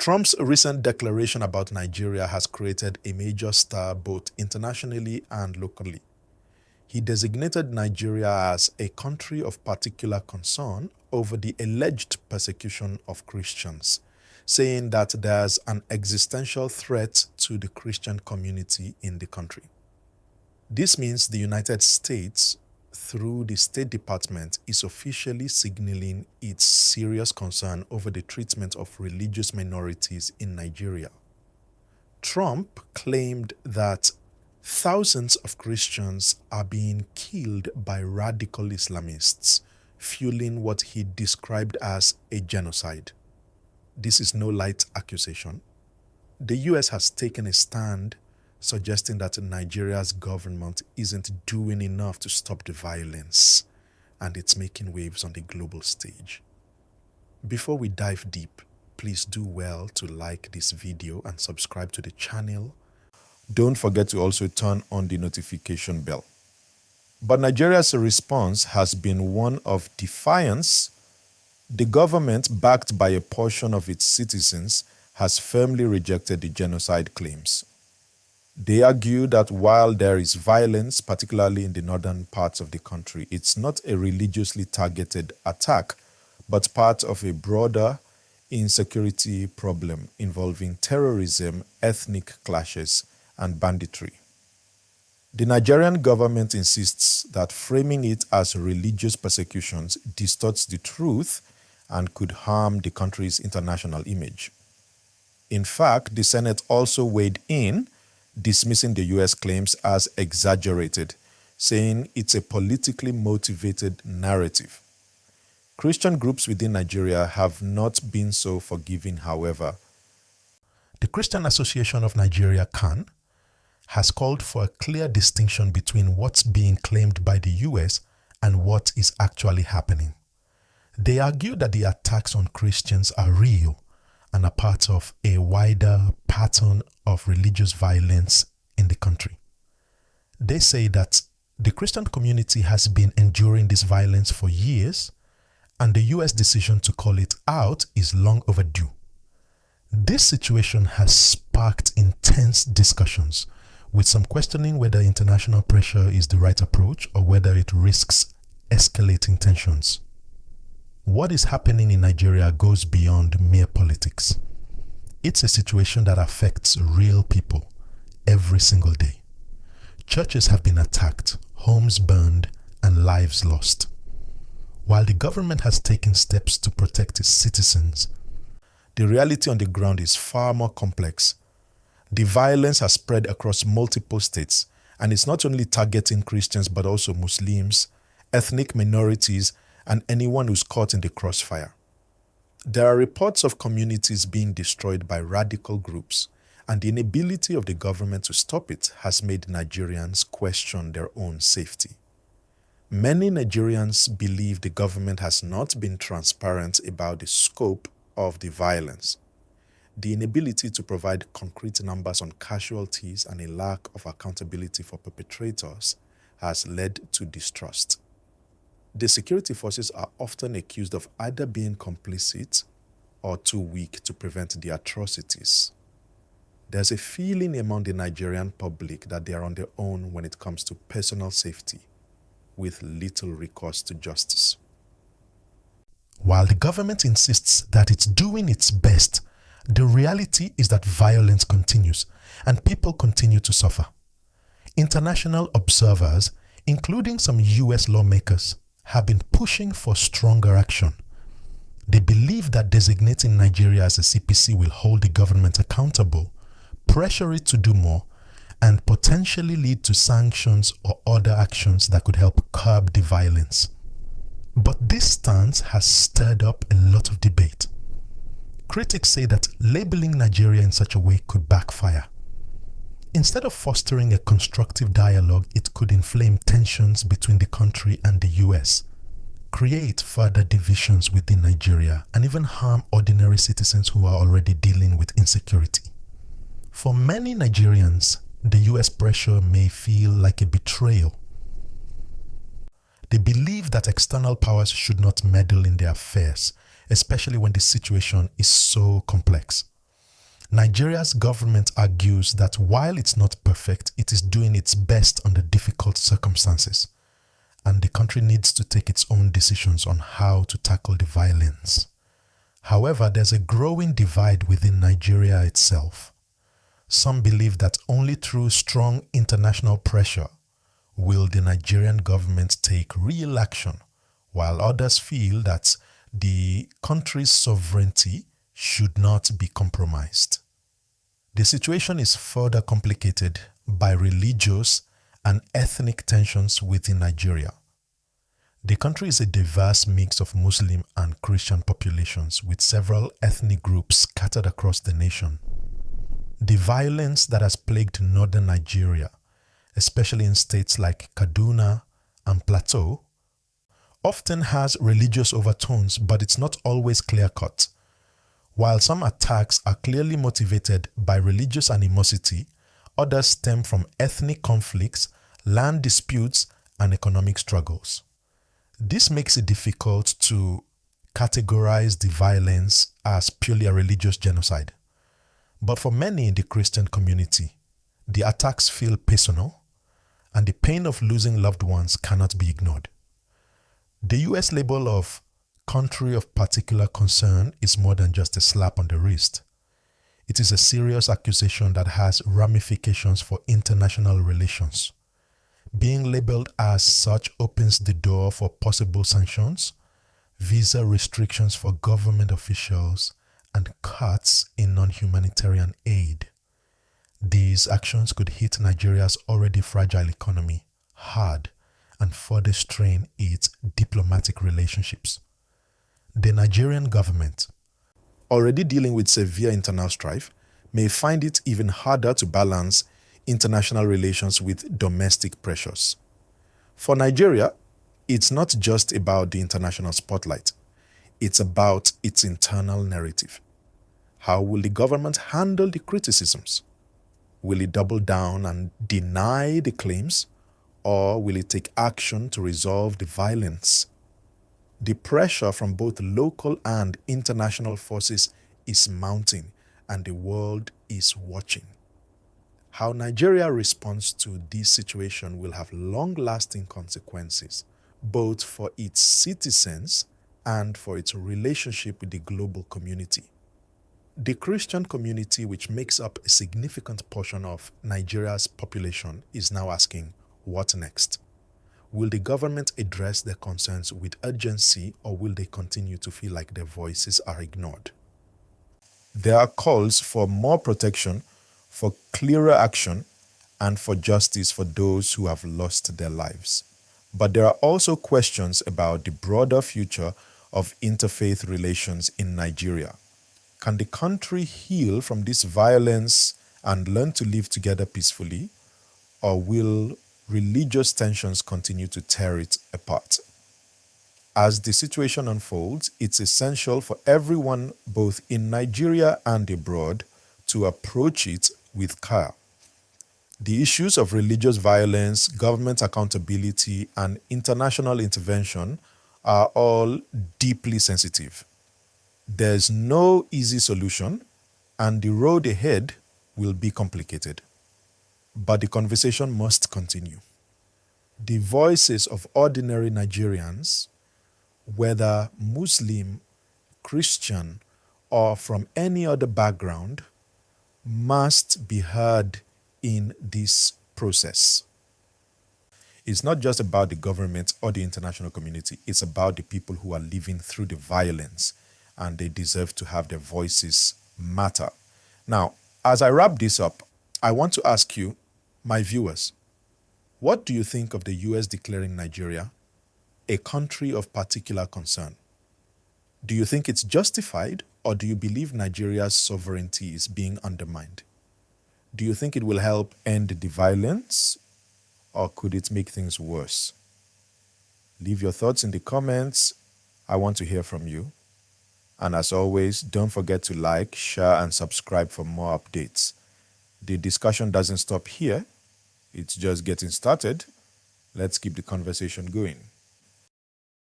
Trump's recent declaration about Nigeria has created a major stir both internationally and locally. He designated Nigeria as a country of particular concern over the alleged persecution of Christians, saying that there's an existential threat to the Christian community in the country. This means the United States, through the State Department, is officially signaling its serious concern over the treatment of religious minorities in Nigeria. Trump claimed that thousands of Christians are being killed by radical Islamists, fueling what he described as a genocide. This is no light accusation. The US has taken a stand suggesting that Nigeria's government isn't doing enough to stop the violence, and it's making waves on the global stage. Before we dive deep, please do well to like this video and subscribe to the channel. Don't forget to also turn on the notification bell. But Nigeria's response has been one of defiance. The government, backed by a portion of its citizens, has firmly rejected the genocide claims. They argue that while there is violence, particularly in the northern parts of the country, it's not a religiously targeted attack, but part of a broader insecurity problem involving terrorism, ethnic clashes, and banditry. The Nigerian government insists that framing it as religious persecutions distorts the truth and could harm the country's international image. In fact, the Senate also weighed in, dismissing the US claims as exaggerated, saying it's a politically motivated narrative. Christian groups within Nigeria have not been so forgiving, however. The Christian Association of Nigeria, CAN, has called for a clear distinction between what's being claimed by the US and what is actually happening. They argue that the attacks on Christians are real and are part of a wider pattern of religious violence in the country. They say that the Christian community has been enduring this violence for years, and the US decision to call it out is long overdue. This situation has sparked intense discussions, with some questioning whether international pressure is the right approach or whether it risks escalating tensions. What is happening in Nigeria goes beyond mere politics. It's a situation that affects real people every single day. Churches have been attacked, homes burned, and lives lost. While the government has taken steps to protect its citizens, the reality on the ground is far more complex. The violence has spread across multiple states, and it's not only targeting Christians but also Muslims, ethnic minorities, and anyone who's caught in the crossfire. There are reports of communities being destroyed by radical groups, and the inability of the government to stop it has made Nigerians question their own safety. Many Nigerians believe the government has not been transparent about the scope of the violence. The inability to provide concrete numbers on casualties and a lack of accountability for perpetrators has led to distrust. The security forces are often accused of either being complicit or too weak to prevent the atrocities. There's a feeling among the Nigerian public that they are on their own when it comes to personal safety, with little recourse to justice. While the government insists that it's doing its best, the reality is that violence continues and people continue to suffer. International observers, including some US lawmakers, have been pushing for stronger action. They believe that designating Nigeria as a CPC will hold the government accountable, pressure it to do more, and potentially lead to sanctions or other actions that could help curb the violence. But this stance has stirred up a lot of debate. Critics say that labeling Nigeria in such a way could backfire. Instead of fostering a constructive dialogue, it could inflame tensions between the country and the US, create further divisions within Nigeria, and even harm ordinary citizens who are already dealing with insecurity. For many Nigerians, the US pressure may feel like a betrayal. They believe that external powers should not meddle in their affairs, especially when the situation is so complex. Nigeria's government argues that while it's not perfect, it is doing its best under difficult circumstances, and the country needs to take its own decisions on how to tackle the violence. However, there's a growing divide within Nigeria itself. Some believe that only through strong international pressure will the Nigerian government take real action, while others feel that the country's sovereignty should not be compromised. The situation is further complicated by religious and ethnic tensions within Nigeria. The country is a diverse mix of Muslim and Christian populations with several ethnic groups scattered across the nation. The violence that has plagued northern Nigeria, especially in states like Kaduna and Plateau, often has religious overtones, but it's not always clear-cut. While some attacks are clearly motivated by religious animosity, others stem from ethnic conflicts, land disputes, and economic struggles. This makes it difficult to categorize the violence as purely a religious genocide. But for many in the Christian community, the attacks feel personal, and the pain of losing loved ones cannot be ignored. The US label of country of particular concern is more than just a slap on the wrist. It is a serious accusation that has ramifications for international relations. Being labeled as such opens the door for possible sanctions, visa restrictions for government officials, and cuts in non-humanitarian aid. These actions could hit Nigeria's already fragile economy hard and further strain its diplomatic relationships. The Nigerian government, already dealing with severe internal strife, may find it even harder to balance international relations with domestic pressures. For Nigeria, it's not just about the international spotlight. It's about its internal narrative. How will the government handle the criticisms? Will it double down and deny the claims, or will it take action to resolve the violence? The pressure from both local and international forces is mounting, and the world is watching. How Nigeria responds to this situation will have long-lasting consequences, both for its citizens and for its relationship with the global community. The Christian community, which makes up a significant portion of Nigeria's population, is now asking, what next? Will the government address their concerns with urgency, or will they continue to feel like their voices are ignored? There are calls for more protection, for clearer action, and for justice for those who have lost their lives. But there are also questions about the broader future of interfaith relations in Nigeria. Can the country heal from this violence and learn to live together peacefully, or will religious tensions continue to tear it apart? As the situation unfolds, it's essential for everyone, both in Nigeria and abroad, to approach it with care. The issues of religious violence, government accountability, and international intervention are all deeply sensitive. There's no easy solution, and the road ahead will be complicated. But the conversation must continue. The voices of ordinary Nigerians, whether Muslim, Christian, or from any other background, must be heard in this process. It's not just about the government or the international community. It's about the people who are living through the violence, and they deserve to have their voices matter. Now, as I wrap this up, I want to ask you, my viewers, what do you think of the US declaring Nigeria a country of particular concern? Do you think it's justified, or do you believe Nigeria's sovereignty is being undermined? Do you think it will help end the violence, or could it make things worse? Leave your thoughts in the comments. I want to hear from you. And as always, don't forget to like, share, and subscribe for more updates. The discussion doesn't stop here. It's just getting started. Let's keep the conversation going.